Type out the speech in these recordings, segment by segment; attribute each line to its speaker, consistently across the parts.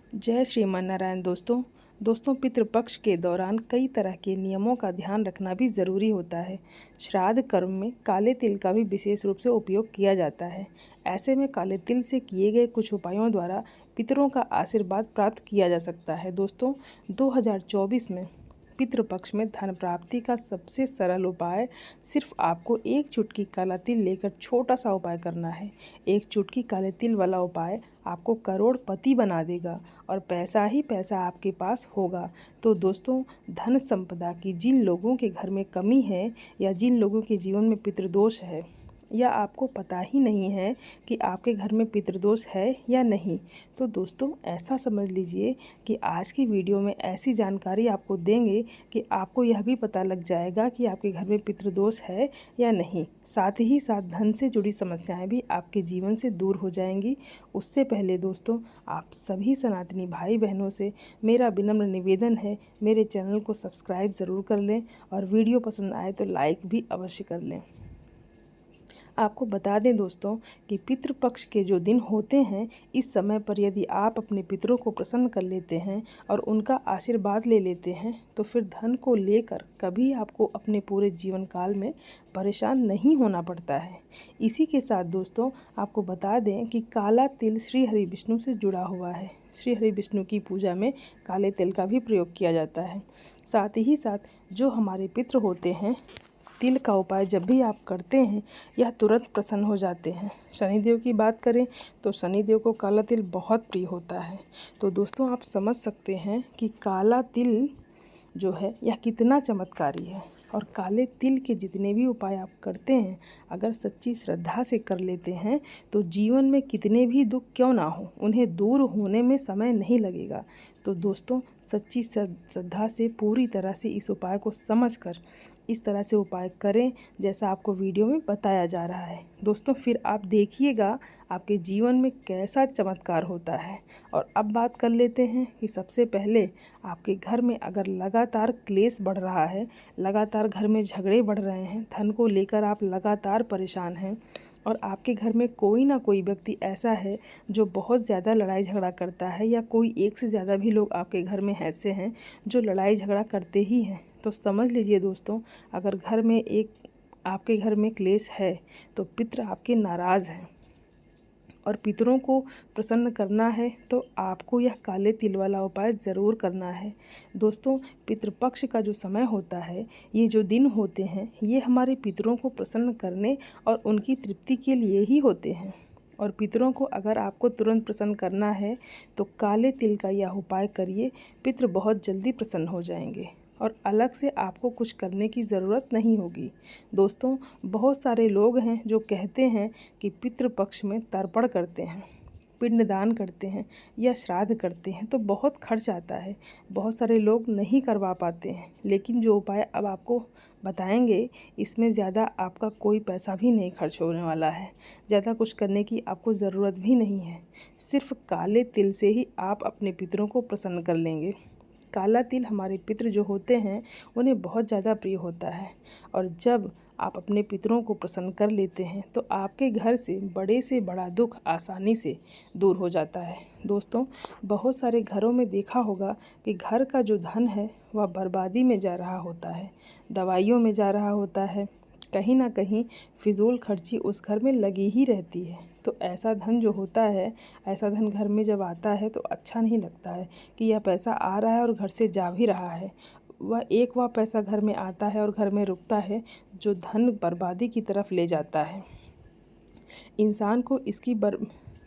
Speaker 1: जय श्रीमान नारायण। दोस्तों पितृपक्ष के दौरान कई तरह के नियमों का ध्यान रखना भी ज़रूरी होता है। श्राद्ध कर्म में काले तिल का भी विशेष रूप से उपयोग किया जाता है। ऐसे में काले तिल से किए गए कुछ उपायों द्वारा पितरों का आशीर्वाद प्राप्त किया जा सकता है। दोस्तों 2024 में पितृपक्ष में धन प्राप्ति का सबसे सरल उपाय सिर्फ आपको एक चुटकी काला तिल लेकर छोटा सा उपाय करना है। एक चुटकी काले तिल वाला उपाय आपको करोड़पति बना देगा और पैसा ही पैसा आपके पास होगा। तो दोस्तों धन संपदा की जिन लोगों के घर में कमी है या जिन लोगों के जीवन में पितृदोष है या आपको पता ही नहीं है कि आपके घर में पितृदोष है या नहीं, तो दोस्तों ऐसा समझ लीजिए कि आज की वीडियो में ऐसी जानकारी आपको देंगे कि आपको यह भी पता लग जाएगा कि आपके घर में पितृदोष है या नहीं। साथ ही साथ धन से जुड़ी समस्याएं भी आपके जीवन से दूर हो जाएंगी। उससे पहले दोस्तों आप सभी सनातनी भाई बहनों से मेरा विनम्र निवेदन है, मेरे चैनल को सब्सक्राइब ज़रूर कर लें और वीडियो पसंद आए तो लाइक भी अवश्य कर लें। आपको बता दें दोस्तों कि पितृपक्ष के जो दिन होते हैं, इस समय पर यदि आप अपने पितरों को प्रसन्न कर लेते हैं और उनका आशीर्वाद ले लेते हैं तो फिर धन को लेकर कभी आपको अपने पूरे जीवन काल में परेशान नहीं होना पड़ता है। इसी के साथ दोस्तों आपको बता दें कि काला तिल श्री हरि विष्णु से जुड़ा हुआ है। श्री हरि विष्णु की पूजा में काले तिल का भी प्रयोग किया जाता है। साथ ही साथ जो हमारे पितृ होते हैं, तिल का उपाय जब भी आप करते हैं यह तुरंत प्रसन्न हो जाते हैं। शनिदेव की बात करें तो शनिदेव को काला तिल बहुत प्रिय होता है। तो दोस्तों आप समझ सकते हैं कि काला तिल जो है यह कितना चमत्कारी है। और काले तिल के जितने भी उपाय आप करते हैं, अगर सच्ची श्रद्धा से कर लेते हैं तो जीवन में कितने भी दुख क्यों ना हो, उन्हें दूर होने में समय नहीं लगेगा। तो दोस्तों सच्ची श्रद्धा से पूरी तरह से इस उपाय को समझकर इस तरह से उपाय करें जैसा आपको वीडियो में बताया जा रहा है। दोस्तों फिर आप देखिएगा आपके जीवन में कैसा चमत्कार होता है। और अब बात कर लेते हैं कि सबसे पहले आपके घर में अगर लगातार क्लेश बढ़ रहा है, लगातार घर में झगड़े बढ़ रहे हैं, धन को लेकर आप लगातार परेशान हैं और आपके घर में कोई ना कोई व्यक्ति ऐसा है जो बहुत ज़्यादा लड़ाई झगड़ा करता है या कोई एक से ज़्यादा भी लोग आपके घर में ऐसे हैं जो लड़ाई झगड़ा करते ही हैं, तो समझ लीजिए दोस्तों अगर घर में आपके घर में क्लेश है तो पितृ आपके नाराज़ हैं। और पितरों को प्रसन्न करना है तो आपको यह काले तिल वाला उपाय ज़रूर करना है। दोस्तों पितृपक्ष का जो समय होता है, ये जो दिन होते हैं, ये हमारे पितरों को प्रसन्न करने और उनकी तृप्ति के लिए ही होते हैं। और पितरों को अगर आपको तुरंत प्रसन्न करना है तो काले तिल का यह उपाय करिए, पितृ बहुत जल्दी प्रसन्न हो जाएंगे और अलग से आपको कुछ करने की ज़रूरत नहीं होगी। दोस्तों बहुत सारे लोग हैं जो कहते हैं कि पितृपक्ष में तर्पण करते हैं, पिंडदान करते हैं या श्राद्ध करते हैं तो बहुत खर्च आता है, बहुत सारे लोग नहीं करवा पाते हैं। लेकिन जो उपाय अब आपको बताएंगे इसमें ज़्यादा आपका कोई पैसा भी नहीं खर्च होने वाला है, ज़्यादा कुछ करने की आपको ज़रूरत भी नहीं है। सिर्फ काले तिल से ही आप अपने पितरों को प्रसन्न कर लेंगे। काला तिल हमारे पितृ जो होते हैं उन्हें बहुत ज़्यादा प्रिय होता है और जब आप अपने पितरों को प्रसन्न कर लेते हैं तो आपके घर से बड़ा दुख आसानी से दूर हो जाता है। दोस्तों बहुत सारे घरों में देखा होगा कि घर का जो धन है वह बर्बादी में जा रहा होता है, दवाइयों में जा रहा होता है, कहीं ना कहीं फिजूल खर्ची उस घर में लगी ही रहती है। तो ऐसा धन जो होता है, ऐसा धन घर में जब आता है तो अच्छा नहीं लगता है कि यह पैसा आ रहा है और घर से जा भी रहा है। वह पैसा घर में आता है और घर में रुकता है जो धन बर्बादी की तरफ ले जाता है। इंसान को इसकी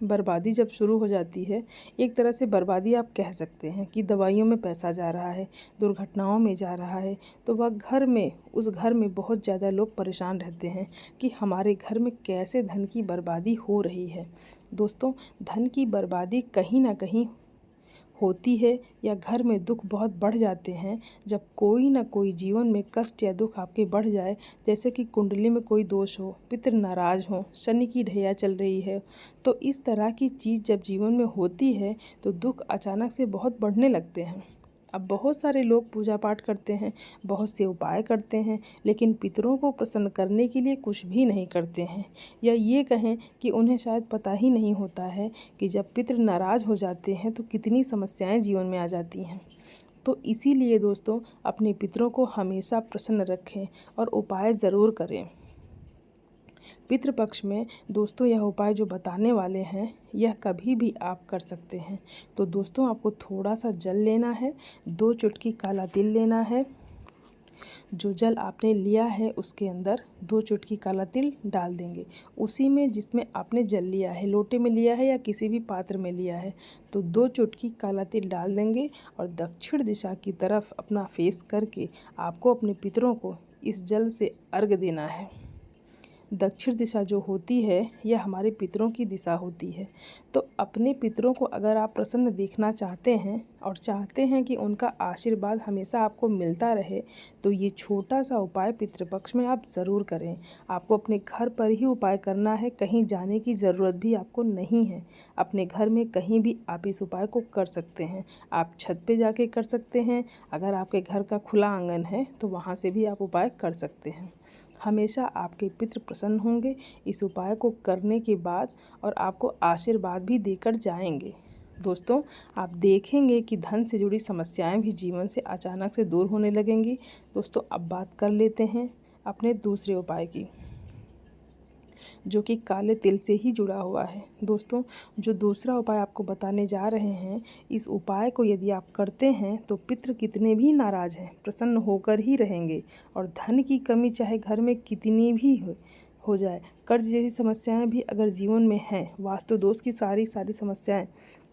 Speaker 1: बर्बादी जब शुरू हो जाती है, एक तरह से बर्बादी आप कह सकते हैं कि दवाइयों में पैसा जा रहा है, दुर्घटनाओं में जा रहा है, तो वह उस घर में बहुत ज़्यादा लोग परेशान रहते हैं कि हमारे घर में कैसे धन की बर्बादी हो रही है। दोस्तों धन की बर्बादी कहीं ना कहीं होती है या घर में दुख बहुत बढ़ जाते हैं जब कोई ना कोई जीवन में कष्ट या दुख आपके बढ़ जाए, जैसे कि कुंडली में कोई दोष हो, पितृ नाराज हो, शनि की ढैया चल रही है। तो इस तरह की चीज़ जब जीवन में होती है तो दुख अचानक से बहुत बढ़ने लगते हैं। अब बहुत सारे लोग पूजा पाठ करते हैं, बहुत से उपाय करते हैं, लेकिन पितरों को प्रसन्न करने के लिए कुछ भी नहीं करते हैं, या ये कहें कि उन्हें शायद पता ही नहीं होता है कि जब पितृ नाराज़ हो जाते हैं तो कितनी समस्याएं जीवन में आ जाती हैं। तो इसीलिए दोस्तों, अपने पितरों को हमेशा प्रसन्न रखें और उपाय ज़रूर करें। पितृपक्ष में दोस्तों यह उपाय जो बताने वाले हैं, यह कभी भी आप कर सकते हैं। तो दोस्तों, आपको थोड़ा सा जल लेना है, 2 चुटकी काला तिल लेना है। जो जल आपने लिया है उसके अंदर 2 चुटकी काला तिल डाल देंगे, उसी में जिसमें आपने जल लिया है, लोटे में लिया है या किसी भी पात्र में लिया है, तो 2 चुटकी काला तिल डाल देंगे और दक्षिण दिशा की तरफ अपना फेस करके आपको अपने पितरों को इस जल से अर्घ देना है। दक्षिण दिशा जो होती है यह हमारे पितरों की दिशा होती है। तो अपने पितरों को अगर आप प्रसन्न देखना चाहते हैं और चाहते हैं कि उनका आशीर्वाद हमेशा आपको मिलता रहे, तो ये छोटा सा उपाय पितृपक्ष में आप ज़रूर करें। आपको अपने घर पर ही उपाय करना है, कहीं जाने की ज़रूरत भी आपको नहीं है। अपने घर में कहीं भी आप इस उपाय को कर सकते हैं। आप छत पे जाके कर सकते हैं, अगर आपके घर का खुला आंगन है तो वहाँ से भी आप उपाय कर सकते हैं। हमेशा आपके पितृ प्रसन्न होंगे इस उपाय को करने के बाद और आपको आशीर्वाद भी देकर जाएंगे। दोस्तों, आप देखेंगे कि धन से जुड़ी समस्याएं भी जीवन से अचानक से दूर होने लगेंगी। दोस्तों, अब बात कर लेते हैं अपने दूसरे उपाय की, जो कि काले तिल से ही जुड़ा हुआ है। दोस्तों, जो दूसरा उपाय आपको बताने जा रहे हैं, इस उपाय को यदि आप करते हैं तो पितृ कितने भी नाराज़ हैं प्रसन्न होकर ही रहेंगे, और धन की कमी चाहे घर में कितनी भी हो जाए, कर्ज जैसी समस्याएं भी अगर जीवन में हैं, वास्तु दोष की सारी समस्याएं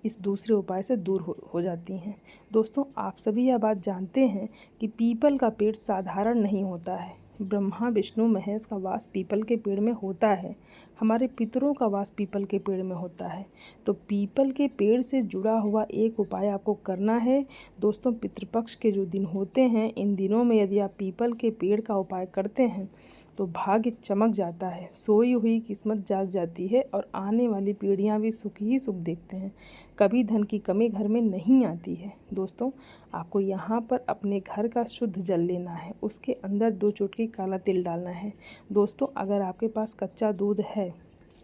Speaker 1: इस दूसरे उपाय से दूर हो जाती हैं। दोस्तों, आप सभी यह बात जानते हैं कि पीपल का पेड़ साधारण नहीं होता है। ब्रह्मा विष्णु महेश का वास पीपल के पेड़ में होता है, हमारे पितरों का वास पीपल के पेड़ में होता है। तो पीपल के पेड़ से जुड़ा हुआ एक उपाय आपको करना है। दोस्तों, पितृपक्ष के जो दिन होते हैं, इन दिनों में यदि आप पीपल के पेड़ का उपाय करते हैं तो भाग्य चमक जाता है, सोई हुई किस्मत जाग जाती है और आने वाली पीढ़ियां भी सुख ही सुख देखते हैं। कभी धन की कमी घर में नहीं आती है। दोस्तों, आपको यहाँ पर अपने घर का शुद्ध जल लेना है, उसके अंदर 2 चुटकी काला तिल डालना है। दोस्तों, अगर आपके पास कच्चा दूध है,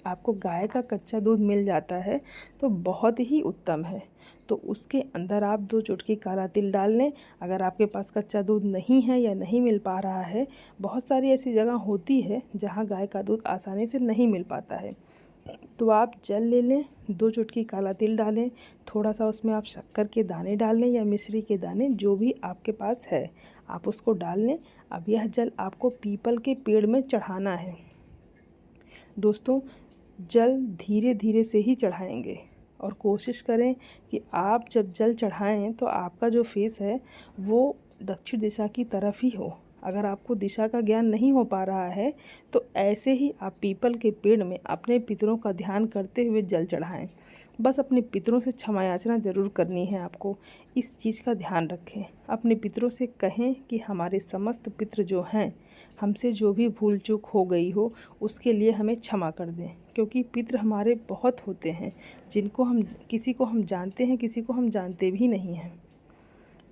Speaker 1: आपको गाय का कच्चा दूध मिल जाता है तो बहुत ही उत्तम है, तो उसके अंदर आप 2 चुटकी काला तिल डाल लें। अगर आपके पास कच्चा दूध नहीं है या नहीं मिल पा रहा है, बहुत सारी ऐसी जगह होती है जहाँ गाय का दूध आसानी से नहीं मिल पाता है, तो आप जल ले लें, 2 चुटकी काला तिल डालें, थोड़ा सा उसमें आप शक्कर के दाने डाल लें या मिश्री के दाने, जो भी आपके पास है आप उसको डाल लें। अब यह जल आपको पीपल के पेड़ में चढ़ाना है। दोस्तों, जल धीरे धीरे से ही चढ़ाएंगे और कोशिश करें कि आप जब जल चढ़ाएं तो आपका जो फेस है वो दक्षिण दिशा की तरफ ही हो। अगर आपको दिशा का ज्ञान नहीं हो पा रहा है तो ऐसे ही आप पीपल के पेड़ में अपने पितरों का ध्यान करते हुए जल चढ़ाएं। बस अपने पितरों से क्षमा याचना ज़रूर करनी है आपको, इस चीज़ का ध्यान रखें। अपने पितरों से कहें कि हमारे समस्त पितृ जो हैं, हमसे जो भी भूल चूक हो गई हो उसके लिए हमें क्षमा कर दें, क्योंकि पितृ हमारे बहुत होते हैं, जिनको हम किसी को हम जानते हैं, किसी को हम जानते भी नहीं हैं।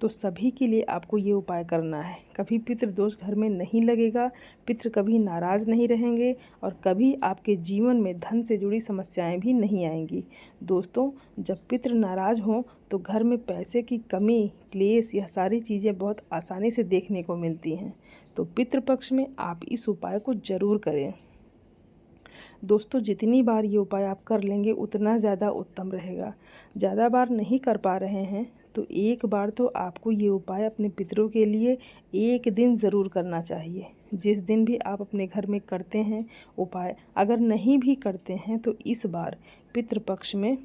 Speaker 1: तो सभी के लिए आपको ये उपाय करना है। कभी पितृ दोष घर में नहीं लगेगा, पितृ कभी नाराज़ नहीं रहेंगे और कभी आपके जीवन में धन से जुड़ी समस्याएं भी नहीं आएंगी। दोस्तों, जब पितृ नाराज़ हों तो घर में पैसे की कमी, क्लेश, यह सारी चीज़ें बहुत आसानी से देखने को मिलती हैं। तो पितृपक्ष में आप इस उपाय को ज़रूर करें। दोस्तों, जितनी बार ये उपाय आप कर लेंगे उतना ज़्यादा उत्तम रहेगा। ज़्यादा बार नहीं कर पा रहे हैं तो एक बार तो आपको ये उपाय अपने पितरों के लिए एक दिन ज़रूर करना चाहिए। जिस दिन भी आप अपने घर में करते हैं उपाय, अगर नहीं भी करते हैं तो इस बार पितृपक्ष में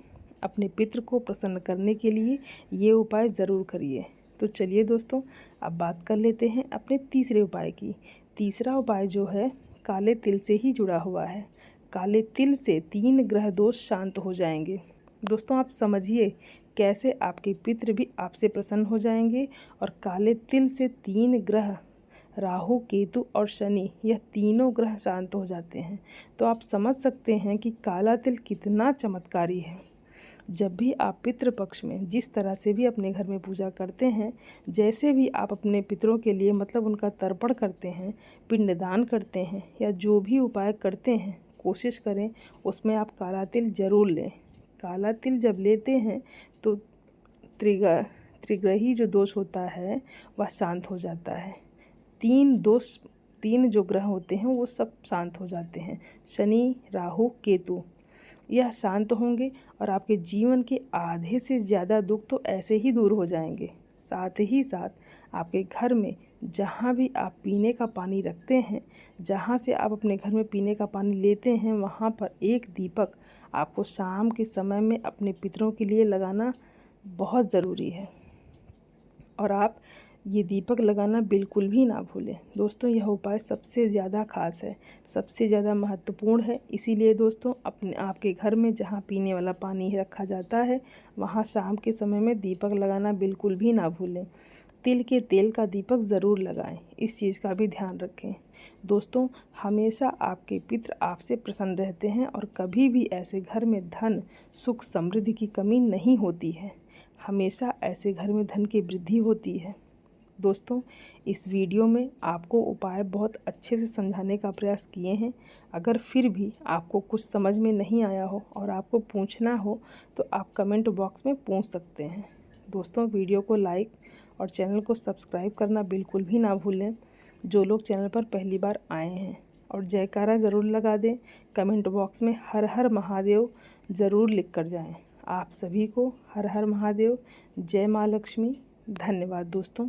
Speaker 1: अपने पितृ को प्रसन्न करने के लिए ये उपाय ज़रूर करिए। तो चलिए दोस्तों, अब बात कर लेते हैं अपने तीसरे उपाय की। तीसरा उपाय जो है काले तिल से ही जुड़ा हुआ है। काले तिल से 3 ग्रह दोष शांत हो जाएंगे। दोस्तों, आप समझिए कैसे आपके पितृ भी आपसे प्रसन्न हो जाएंगे, और काले तिल से 3 ग्रह, राहु, केतु और शनि, यह तीनों ग्रह शांत हो जाते हैं। तो आप समझ सकते हैं कि काला तिल कितना चमत्कारी है। जब भी आप पितृपक्ष में जिस तरह से भी अपने घर में पूजा करते हैं, जैसे भी आप अपने पितरों के लिए मतलब उनका तर्पण करते हैं, पिंडदान करते हैं या जो भी उपाय करते हैं, कोशिश करें उसमें आप काला तिल जरूर लें। काला तिल जब लेते हैं तो त्रिग्रही जो दोष होता है वह शांत हो जाता है। 3 जो ग्रह होते हैं वो सब शांत हो जाते हैं। शनि, राहु, केतु यह शांत होंगे और आपके जीवन के आधे से ज़्यादा दुख तो ऐसे ही दूर हो जाएंगे। साथ ही साथ आपके घर में जहाँ भी आप पीने का पानी रखते हैं, जहाँ से आप अपने घर में पीने का पानी लेते हैं, वहाँ पर एक दीपक आपको शाम के समय में अपने पितरों के लिए लगाना बहुत ज़रूरी है और आप ये दीपक लगाना बिल्कुल भी ना भूलें। दोस्तों यह उपाय सबसे ज़्यादा खास है, सबसे ज़्यादा महत्वपूर्ण है। इसीलिए दोस्तों आपके घर में जहाँ पीने वाला पानी रखा जाता है वहाँ शाम के समय में दीपक लगाना बिल्कुल भी ना भूलें। तिल के तेल का दीपक ज़रूर लगाएं, इस चीज़ का भी ध्यान रखें। दोस्तों हमेशा आपके पितृ आपसे प्रसन्न रहते हैं और कभी भी ऐसे घर में धन, सुख, समृद्धि की कमी नहीं होती है। हमेशा ऐसे घर में धन की वृद्धि होती है। दोस्तों इस वीडियो में आपको उपाय बहुत अच्छे से समझाने का प्रयास किए हैं। अगर फिर भी आपको कुछ समझ में नहीं आया हो और आपको पूछना हो तो आप कमेंट बॉक्स में पूछ सकते हैं। दोस्तों वीडियो को लाइक और चैनल को सब्सक्राइब करना बिल्कुल भी ना भूलें, जो लोग चैनल पर पहली बार आए हैं, और जयकारा ज़रूर लगा दें। कमेंट बॉक्स में हर हर महादेव ज़रूर लिख कर जाएँ। आप सभी को हर हर महादेव, जय माँ लक्ष्मी। धन्यवाद दोस्तों।